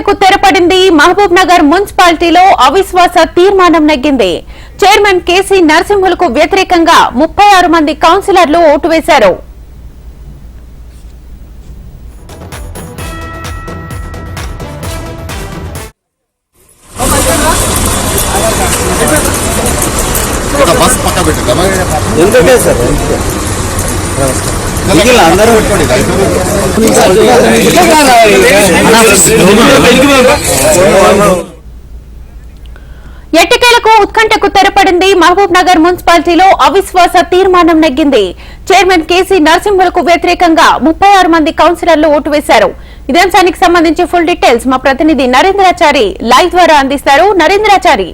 ఉత్కంఠకు తెరపడింది. మహబూబ్ నగర్ మున్సిపాలిటీలో అవిశ్వాస తీర్మానం నెగ్గింది. చైర్మన్ కేసీ నరసింహులకు వ్యతిరేకంగా 36 మంది కౌన్సిలర్లు ఓటు వేశారు. ఎట్టకేలకు ఉత్కంఠకు తెరపడింది. మహబూబ్ నగర్ మున్సిపాలిటీలో అవిశ్వాస తీర్మానం నెగ్గింది. చైర్మన్ కేసీ నరసింహులకు వ్యతిరేకంగా 36 మంది కౌన్సిలర్లు ఓటు వేశారు. ఇదే అంశానికి సంబంధించి ఫుల్ డీటెయిల్స్ మా ప్రతినిధి నరేంద్రాచారి లైవ్ ద్వారా అందిస్తారు. నరేంద్రాచారి,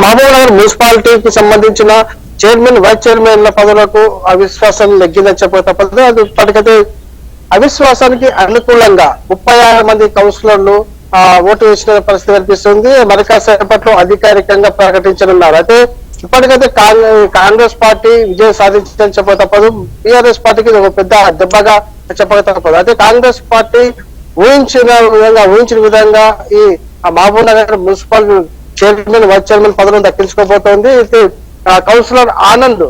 మహబూబ్ నగర్ మున్సిపాలిటీకి సంబంధించిన చైర్మన్, వైస్ చైర్మన్ల పదవులకు అవిశ్వాసం నెగ్గిందని చెప్పక తప్పదు. అది ఇప్పటికైతే అవిశ్వాసానికి అనుకూలంగా 36 మంది కౌన్సిలర్లు ఓటు వేసిన పరిస్థితి కనిపిస్తుంది. మరి కాసేపట్లో అధికారికంగా ప్రకటించనున్నారు. అయితే ఇప్పటికైతే కాంగ్రెస్ పార్టీ విజయం సాధించిందని చెప్పక తప్పదు. టీఆర్ఎస్ పార్టీకి ఒక పెద్ద దెబ్బగా చెప్పక తప్పదు. అయితే కాంగ్రెస్ పార్టీ ఊహించిన విధంగా ఈ Mahabubnagar municipal chairman, vice chairman పదవులను దక్కించుకోబోతోంది. కౌన్సిలర్ ఆనంద్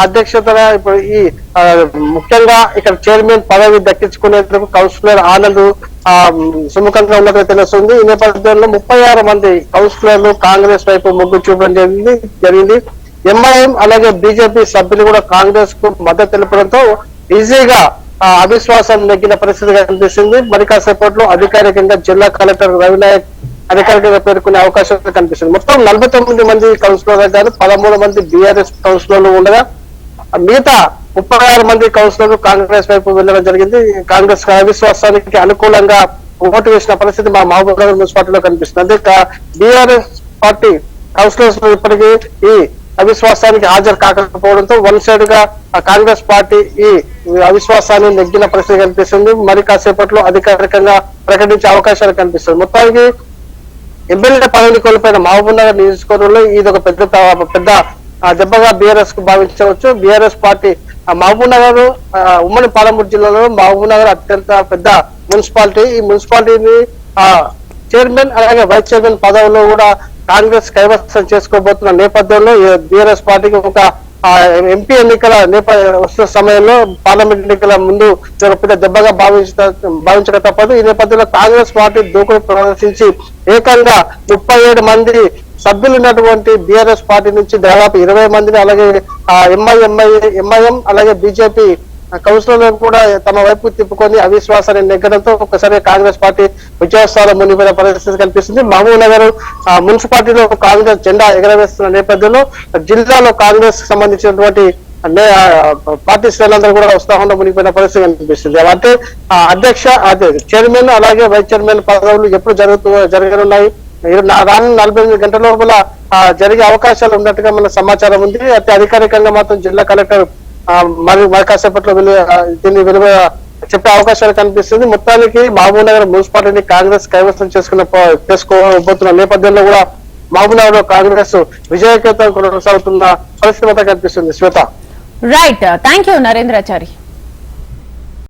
అధ్యక్షతన ఇప్పుడు ఈ ముఖ్యంగా ఇక్కడ చైర్మన్ పదవి దక్కించుకునేందుకు కౌన్సిలర్ ఆనంద్ సుముఖంగా ఉన్నట్లు తెలుస్తుంది. ఈ నేపథ్యంలో 36 మంది కౌన్సిలర్లు కాంగ్రెస్ వైపు మొగ్గు చూపడం జరిగింది. ఎంఐఎం అలాగే బీజేపీ సభ్యులు కూడా కాంగ్రెస్ కు మద్దతు తెలపడంతో ఈజీగా అవిశ్వాసం నెగ్గిన పరిస్థితి కనిపిస్తుంది. మరి కాసేపట్లో అధికారికంగా జిల్లా కలెక్టర్ రవినాయక్ అధికారికంగా పేర్కొనే అవకాశం కనిపిస్తుంది. మొత్తం 49 మంది కౌన్సిలర్లు గారు 13 మంది బీఆర్ఎస్ కౌన్సిలర్లు ఉండగా మిగతా 36 మంది కౌన్సిలర్లు కాంగ్రెస్ వైపు వెళ్లడం జరిగింది. కాంగ్రెస్ అవిశ్వాసానికి అనుకూలంగా ఓటు వేసిన పరిస్థితి మా మహబూబ్ నగర్ మున్సిపాలిటీలో కనిపిస్తుంది. అంటే బీఆర్ఎస్ పార్టీ కౌన్సిలర్స్ ఇప్పటికీ ఈ అవిశ్వాసానికి హాజరు కాకపోవడంతో వన్ సైడ్ గా కాంగ్రెస్ పార్టీ ఈ అవిశ్వాసాన్ని నెగ్గిన పరిస్థితి కనిపిస్తుంది. మరి కాసేపట్లో అధికారికంగా ప్రకటించే అవకాశాలు కనిపిస్తుంది. మొత్తానికి ఎమ్మెల్యే పదవిని కోల్పోయిన మహబూబ్ నగర్ నియోజకవర్గంలో ఇది ఒక పెద్ద దెబ్బగా బీఆర్ఎస్ కు భావించవచ్చు. బీఆర్ఎస్ పార్టీ మహబూబ్ నగర్ ఉమ్మడి పాలమూరు జిల్లాలో మహబూబ్ నగర్ అత్యంత పెద్ద మున్సిపాలిటీ. ఈ మున్సిపాలిటీని చైర్మన్ అలాగే వైస్ చైర్మన్ పదవుల్లో కూడా కాంగ్రెస్ కైవసం చేసుకోబోతున్న నేపథ్యంలో బీఆర్ఎస్ పార్టీకి ఒక ఎంపీ ఎన్నికల వస్తున్న సమయంలో పార్లమెంట్ ఎన్నికల ముందు పెద్ద దెబ్బగా భావించక తప్పదు. ఈ నేపథ్యంలో కాంగ్రెస్ పార్టీ దూకుడు ప్రదర్శించి ఏకంగా 37 మంది సభ్యులు ఉన్నటువంటి బీఆర్ఎస్ పార్టీ నుంచి దాదాపు 20 మందిని అలాగే ఎంఐఎం అలాగే బీజేపీ కౌన్సిలర్లను కూడా తమ వైపు తిప్పుకొని అవిశ్వాసాన్ని నెగ్గడంతో ఒకసారి కాంగ్రెస్ పార్టీ విజయోత్సవాలు మునిపోయిన పరిస్థితి కనిపిస్తుంది. మహబూబ్ నగర్ మున్సిపాలిటీలో కాంగ్రెస్ జెండా ఎగరవేస్తున్న నేపథ్యంలో జిల్లాలో కాంగ్రెస్ సంబంధించినటువంటి పార్టీ శ్రేణులందరూ కూడా ఉత్సాహంలో మునిగిపోయిన పరిస్థితి కనిపిస్తుంది. అంటే చైర్మన్ అలాగే వైస్ చైర్మన్ పదవులు ఎప్పుడు జరగనున్నాయి, రానున్న 48 గంటల లోపల జరిగే అవకాశాలు ఉన్నట్టుగా మన సమాచారం ఉంది. అయితే అధికారికంగా మాత్రం జిల్లా కలెక్టర్ మరి కాసేపట్లో దీన్ని విలువ చెప్పే అవకాశాలు కనిపిస్తుంది. మొత్తానికి మహబూబ్ నగర్ మున్సిపాలిటీని కాంగ్రెస్ కైవసం చేసుకోబోతున్న నేపథ్యంలో కూడా మహబూబ్ నగర్ లో కాంగ్రెస్ విజయకేతం కొనసాగుతున్న పరిస్థితి కనిపిస్తుంది. శ్వేత, రైట్, థ్యాంక్ యూ నరేంద్రాచారి.